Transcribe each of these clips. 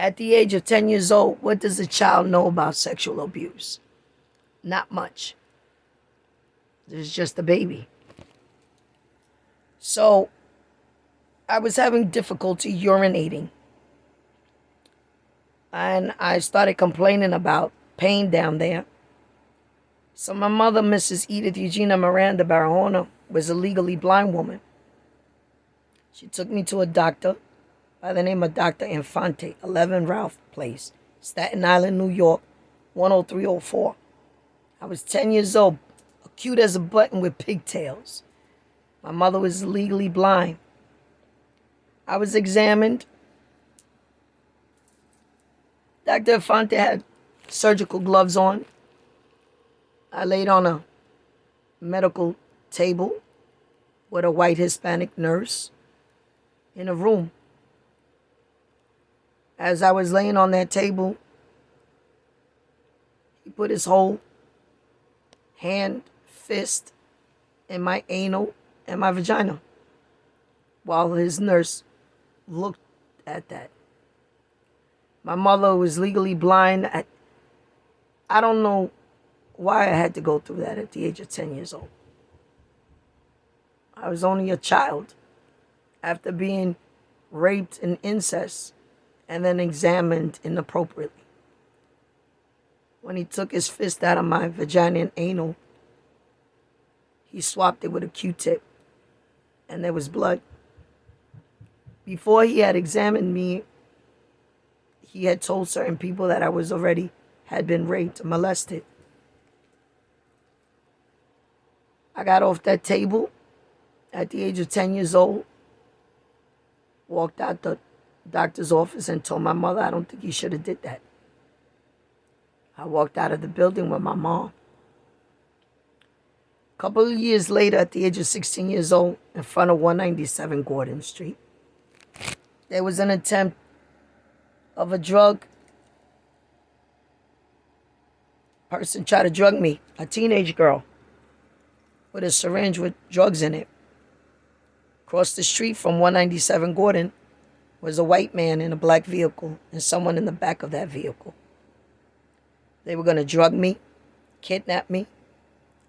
At the age of 10 years old, what does a child know about sexual abuse? Not much. There's just a baby. So I was having difficulty urinating. And I started complaining about pain down there. So my mother, Mrs. Edith Eugenia Miranda Barahona, was a legally blind woman. She took me to a doctor by the name of Dr. Infante, 11 Ralph Place, Staten Island, New York, 10304. I was 10 years old, cute as a button with pigtails. My mother was legally blind. I was examined. Dr. Infante had surgical gloves on. I laid on a medical table with a white Hispanic nurse in a room. As I was laying on that table, he put his whole hand, fist in my anal and my vagina while his nurse looked at that. My mother was legally blind. I don't know why I had to go through that at the age of 10 years old. I was only a child after being raped and incest and then examined inappropriately. When he took his fist out of my vagina and anal, he swapped it with a Q-tip and there was blood. Before he had examined me, he had told certain people that I had been raped and molested. I got off that table at the age of 10 years old, walked out the doctor's office and told my mother, I don't think you should have did that. I walked out of the building with my mom. A couple of years later, at the age of 16 years old, in front of 197 Gordon Street, there was an attempt of a drug person tried to drug me, a teenage girl, with a syringe with drugs in it. Across the street from 197 Gordon was a white man in a black vehicle and someone in the back of that vehicle. They were going to drug me, kidnap me,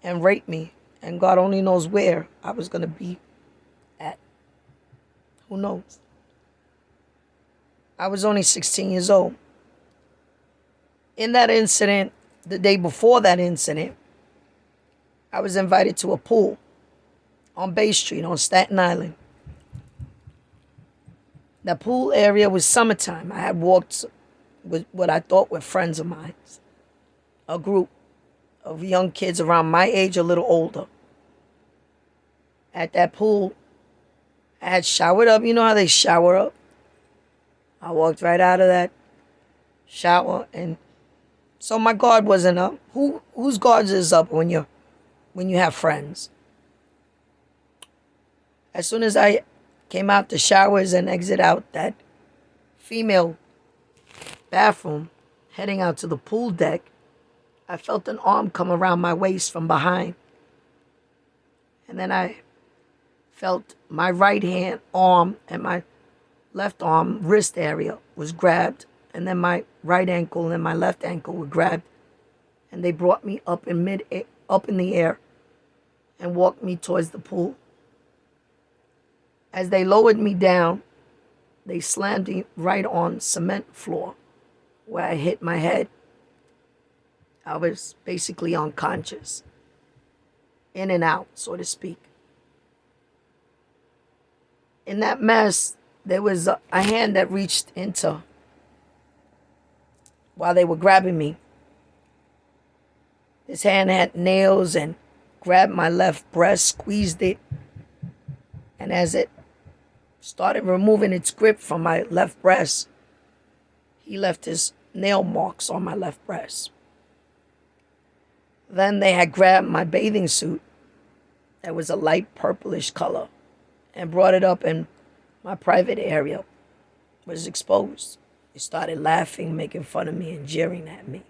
and rape me, and God only knows where I was going to be at. Who knows? I was only 16 years old. In that incident, the day before that incident, I was invited to a pool on Bay Street on Staten Island. The pool area was summertime. I had walked with what I thought were friends of mine, a group of young kids around my age, a little older. At that pool, I had showered up. You know how they shower up? I walked right out of that shower, and so my guard wasn't up. Whose guard is up when you have friends? As soon as I came out the showers and exit out that female bathroom, heading out to the pool deck, I felt an arm come around my waist from behind. And then I felt my right hand arm and my left arm wrist area was grabbed, and then my right ankle and my left ankle were grabbed, and they brought me up in the air and walked me towards the pool. As they lowered me down, they slammed me right on cement floor where I hit my head. I was basically unconscious, in and out, so to speak. In that mess, there was a hand that reached into while they were grabbing me. This hand had nails and grabbed my left breast, squeezed it, and as it started removing its grip from my left breast, he left his nail marks on my left breast. Then they had grabbed my bathing suit that was a light purplish color and brought it up in my private area, was exposed. They started laughing, making fun of me and jeering at me.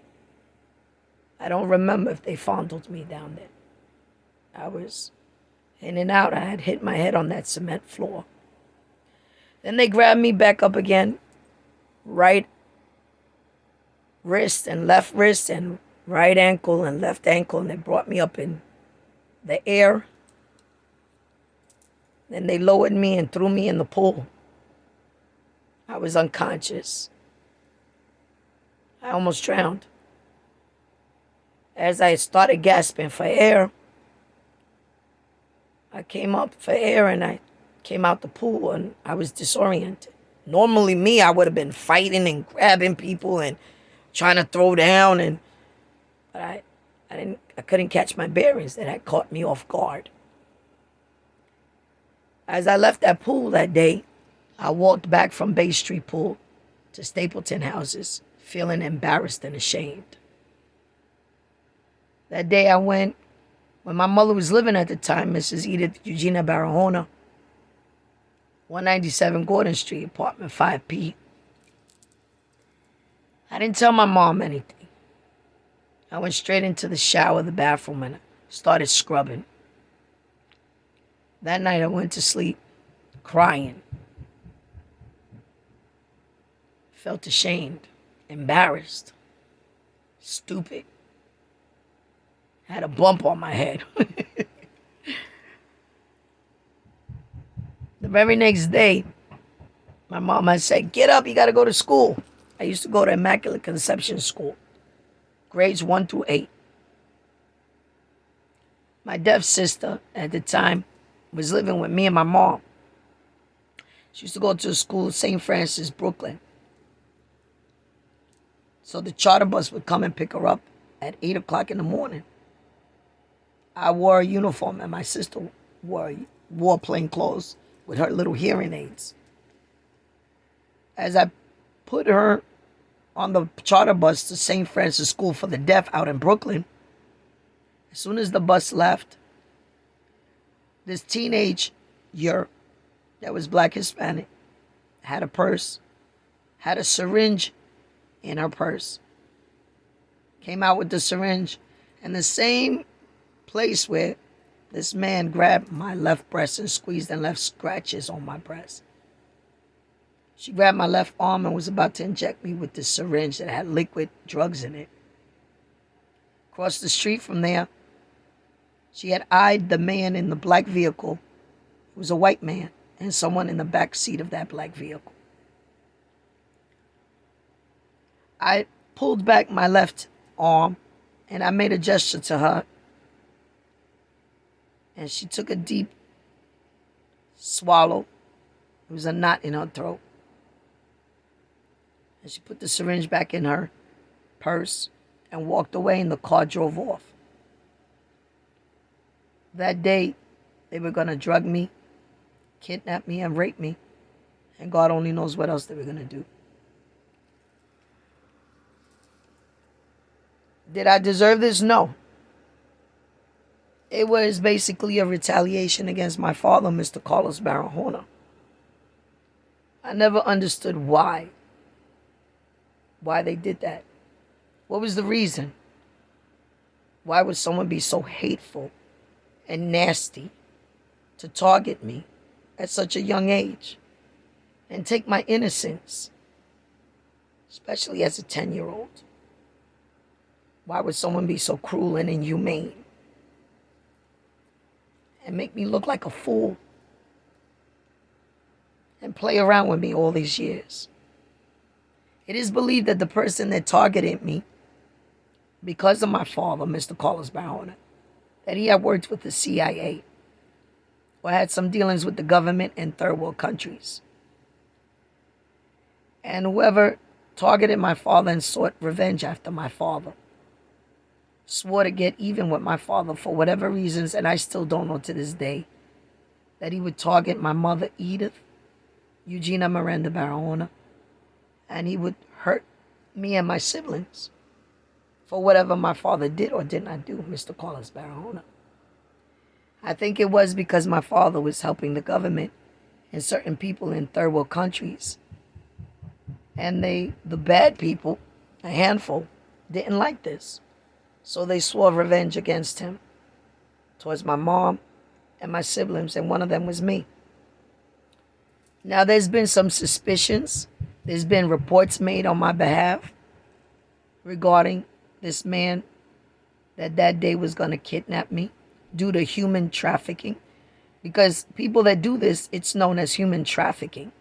I don't remember if they fondled me down there. I was in and out. I had hit my head on that cement floor. Then they grabbed me back up again, right wrist and right ankle and left ankle, and they brought me up in the air. Then they lowered me and threw me in the pool. I was unconscious. I almost drowned. As I started gasping for air, I came up for air and I came out the pool and I was disoriented. Normally me, I would have been fighting and grabbing people and trying to throw down, but I couldn't catch my bearings. That had caught me off guard. As I left that pool that day, I walked back from Bay Street Pool to Stapleton Houses, feeling embarrassed and ashamed. That day I went, when my mother was living at the time, Mrs. Edith Eugenia Barahona, 197 Gordon Street, apartment 5P. I didn't tell my mom anything. I went straight into the shower, the bathroom, and started scrubbing. That night I went to sleep crying. Felt ashamed, embarrassed, stupid. Had a bump on my head. The very next day, my mom had said, "Get up, you got to go to school." I used to go to Immaculate Conception School, grades 1 through 8. My deaf sister at the time was living with me and my mom. She used to go to the school, St. Francis, Brooklyn. So the charter bus would come and pick her up at 8 o'clock in the morning. I wore a uniform and my sister wore plain clothes with her little hearing aids. As I put her on the charter bus to St. Francis School for the Deaf out in Brooklyn, as soon as the bus left, this teenager that was Black Hispanic had a purse, had a syringe in her purse. Came out with the syringe, and the same place where this man grabbed my left breast and squeezed and left scratches on my breast. She grabbed my left arm and was about to inject me with this syringe that had liquid drugs in it. Across the street from there, she had eyed the man in the black vehicle. It was a white man and someone in the back seat of that black vehicle. I pulled back my left arm and I made a gesture to her. And she took a deep swallow. There was a knot in her throat. And she put the syringe back in her purse and walked away, and the car drove off. That day, they were going to drug me, kidnap me, and rape me. And God only knows what else they were going to do. Did I deserve this? No. It was basically a retaliation against my father, Mr. Carlos Barahona. I never understood why they did that. What was the reason? Why would someone be so hateful and nasty to target me at such a young age and take my innocence, especially as a 10-year-old? Why would someone be so cruel and inhumane and make me look like a fool and play around with me all these years? It is believed that the person that targeted me, because of my father, Mr. Carlos Barahona, that he had worked with the CIA or had some dealings with the government in third world countries. And whoever targeted my father and sought revenge after my father swore to get even with my father for whatever reasons, and I still don't know to this day, that he would target my mother, Edith Eugenia Miranda Barahona, and he would hurt me and my siblings for whatever my father did or did not do, Mr. Carlos Barahona. I think it was because my father was helping the government and certain people in third world countries, and the bad people, a handful, didn't like this. So they swore revenge against him towards my mom and my siblings, and one of them was me. Now, there's been some suspicions. There's been reports made on my behalf regarding this man that day was going to kidnap me due to human trafficking. Because people that do this, it's known as human trafficking,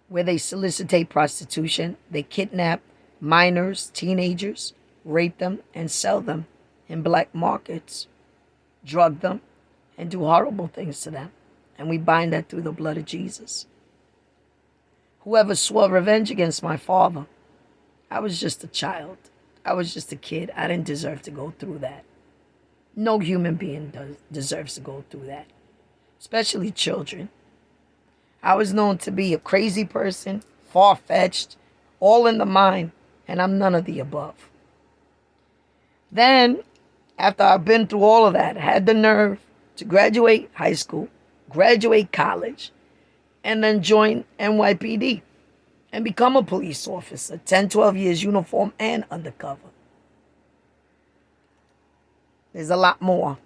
where they solicitate prostitution, they kidnap minors, teenagers, rape them, and sell them in black markets, drug them, and do horrible things to them. And we bind that through the blood of Jesus. Whoever swore revenge against my father, I was just a child. I was just a kid. I didn't deserve to go through that. No human being deserves to go through that, especially children. I was known to be a crazy person, far-fetched, all in the mind, and I'm none of the above. Then, after I've been through all of that, I had the nerve to graduate high school, graduate college, and then join NYPD and become a police officer, 10, 12 years uniform and undercover. There's a lot more.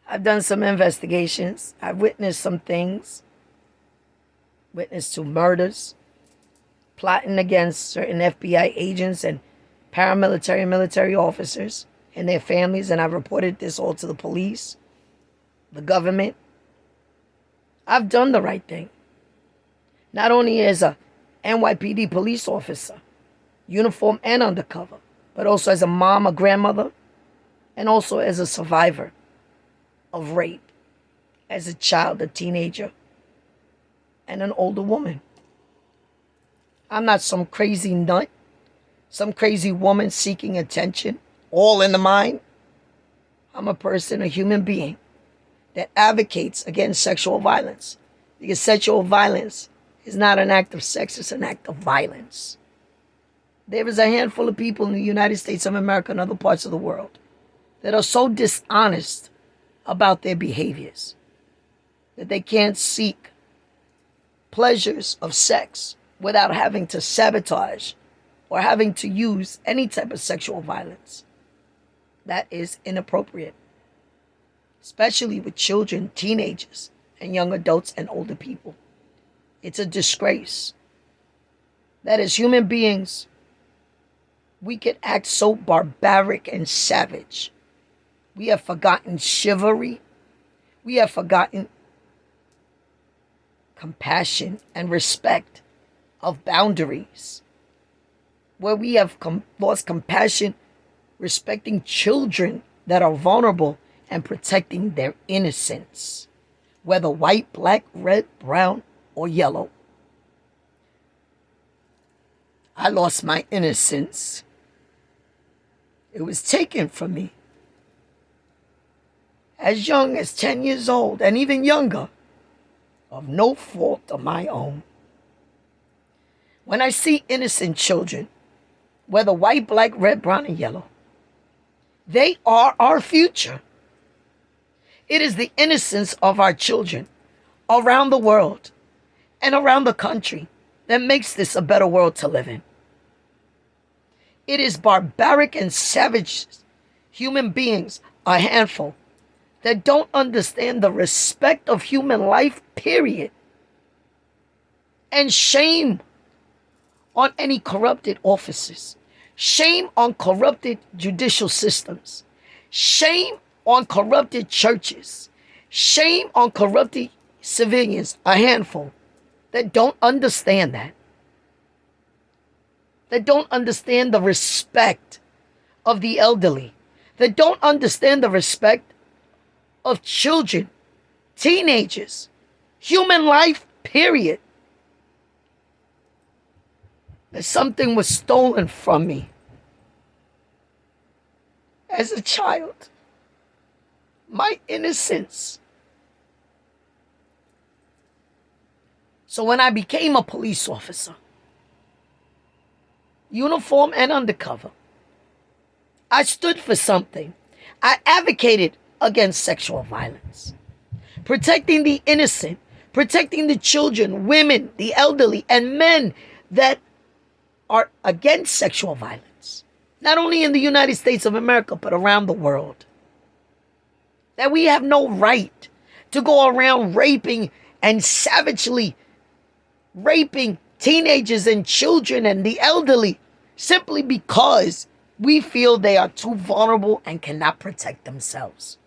I've done some investigations. I've witnessed some things. Witnessed to murders, plotting against certain FBI agents and paramilitary and military officers and their families, and I've reported this all to the police, the government. I've done the right thing. Not only as a NYPD police officer, uniform and undercover, but also as a mom, a grandmother, and also as a survivor of rape, as a child, a teenager, and an older woman. I'm not some crazy nut, some crazy woman seeking attention, all in the mind. I'm a person, a human being, that advocates against sexual violence. Because sexual violence is not an act of sex, it's an act of violence. There is a handful of people in the United States of America and other parts of the world that are so dishonest about their behaviors that they can't seek pleasures of sex without having to sabotage or having to use any type of sexual violence. That is inappropriate, especially with children, teenagers, and young adults and older people. It's a disgrace that as human beings, we can act so barbaric and savage. We have forgotten chivalry. We have forgotten compassion and respect of boundaries, where we have lost compassion respecting children that are vulnerable and protecting their innocence, whether white, black, red, brown, or yellow. I lost my innocence. It was taken from me as young as 10 years old and even younger, of no fault of my own. When I see innocent children, whether white, black, red, brown, and yellow, they are our future. It is the innocence of our children around the world and around the country that makes this a better world to live in. It is barbaric and savage human beings, a handful, that don't understand the respect of human life, period. And shame on any corrupted officers. Shame on corrupted judicial systems. Shame on corrupted churches. Shame on corrupted civilians, a handful, that don't understand that. That don't understand the respect of the elderly. That don't understand the respect of children, teenagers, human life, period. That something was stolen from me as a child. My innocence. So when I became a police officer, uniform and undercover, I stood for something. I advocated against sexual violence, protecting the innocent, protecting the children, women, the elderly, and men that are against sexual violence, not only in the United States of America, but around the world. That we have no right to go around raping and savagely raping teenagers and children and the elderly simply because we feel they are too vulnerable and cannot protect themselves.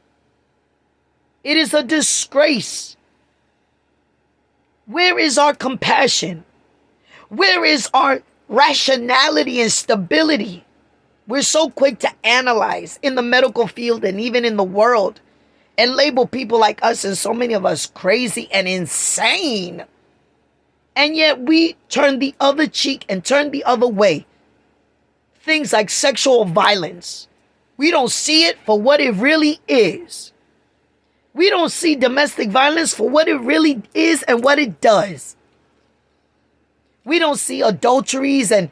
It is a disgrace. Where is our compassion? Where is our rationality and stability? We're so quick to analyze in the medical field and even in the world and label people like us and so many of us crazy and insane. And yet we turn the other cheek and turn the other way. Things like sexual violence. We don't see it for what it really is. We don't see domestic violence for what it really is and what it does. We don't see adulteries and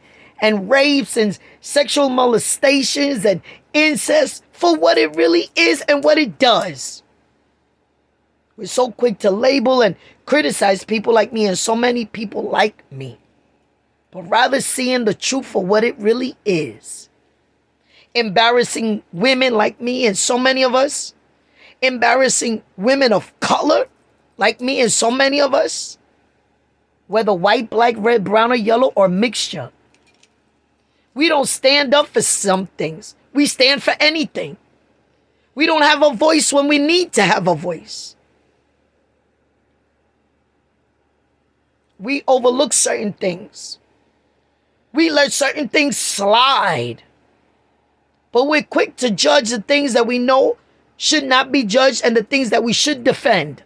rapes and sexual molestations and incest for what it really is and what it does. We're so quick to label and criticize people like me and so many people like me, but rather seeing the truth for what it really is. Embarrassing women like me and so many of us. Embarrassing women of color like me and so many of us. Whether white, black, red, brown, or yellow, or mixture. We don't stand up for some things. We stand for anything. We don't have a voice when we need to have a voice. We overlook certain things. We let certain things slide. But we're quick to judge the things that we know should not be judged and the things that we should defend.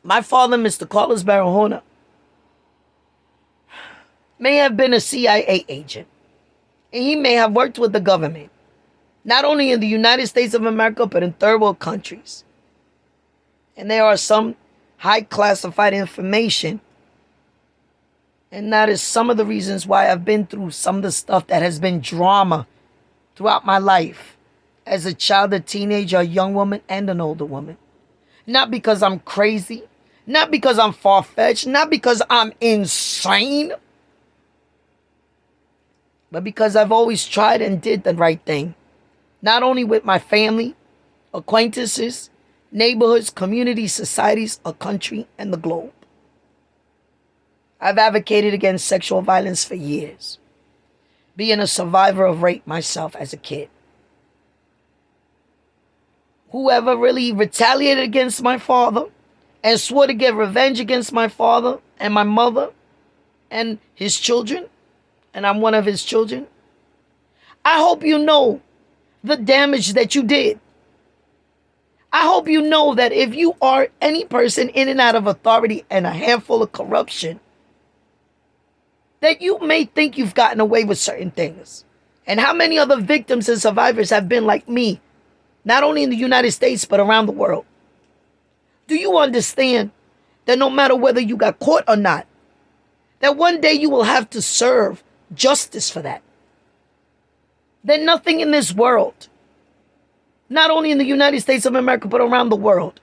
My father, Mr. Carlos Barahona, may have been a CIA agent. And he may have worked with the government. Not only in the United States of America, but in third world countries. And there are some high classified information. And that is some of the reasons why I've been through some of the stuff that has been drama throughout my life. As a child, a teenager, a young woman, and an older woman. Not because I'm crazy. Not because I'm far-fetched. Not because I'm insane. But because I've always tried and did the right thing. Not only with my family, acquaintances, neighborhoods, communities, societies, a country, and the globe. I've advocated against sexual violence for years. Being a survivor of rape myself as a kid. Whoever really retaliated against my father and swore to get revenge against my father and my mother and his children, and I'm one of his children, I hope you know the damage that you did. I hope you know that if you are any person in and out of authority and a handful of corruption, that you may think you've gotten away with certain things. And how many other victims and survivors have been like me, not only in the United States, but around the world? Do you understand that no matter whether you got caught or not, that one day you will have to serve justice for that? That nothing in this world, not only in the United States of America, but around the world,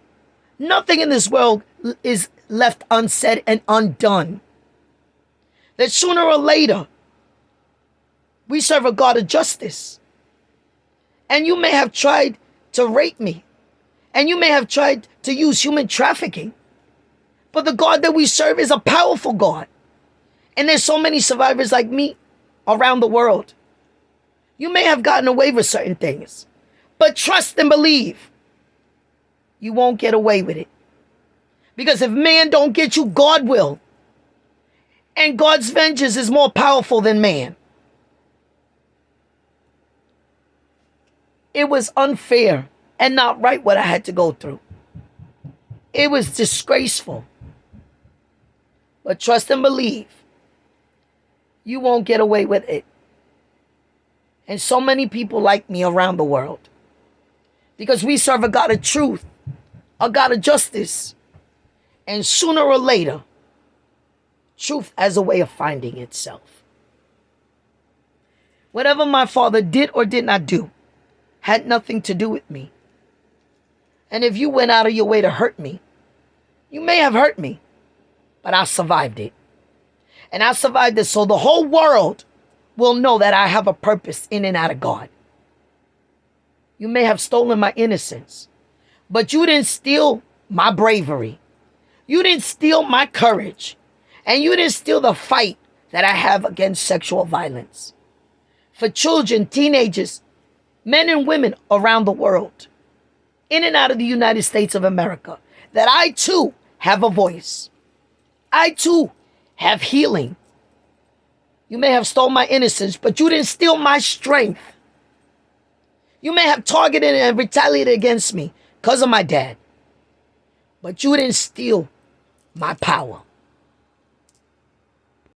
nothing in this world is left unsaid and undone. That sooner or later, we serve a God of justice. And you may have tried to rape me. And you may have tried to use human trafficking. But the God that we serve is a powerful God. And there's so many survivors like me around the world. You may have gotten away with certain things. But trust and believe, you won't get away with it. Because if man don't get you, God will. And God's vengeance is more powerful than man. It was unfair and not right what I had to go through. It was disgraceful. But trust and believe, you won't get away with it. And so many people like me around the world. Because we serve a God of truth, a God of justice. And sooner or later, truth has a way of finding itself. Whatever my father did or did not do had nothing to do with me. And if you went out of your way to hurt me, you may have hurt me, but I survived it. And I survived it so the whole world will know that I have a purpose in and out of God. You may have stolen my innocence, but you didn't steal my bravery. You didn't steal my courage. And you didn't steal the fight that I have against sexual violence for children, teenagers, men and women around the world, in and out of the United States of America, that I too have a voice. I too have healing. You may have stolen my innocence, but you didn't steal my strength. You may have targeted and retaliated against me because of my dad, but you didn't steal my power.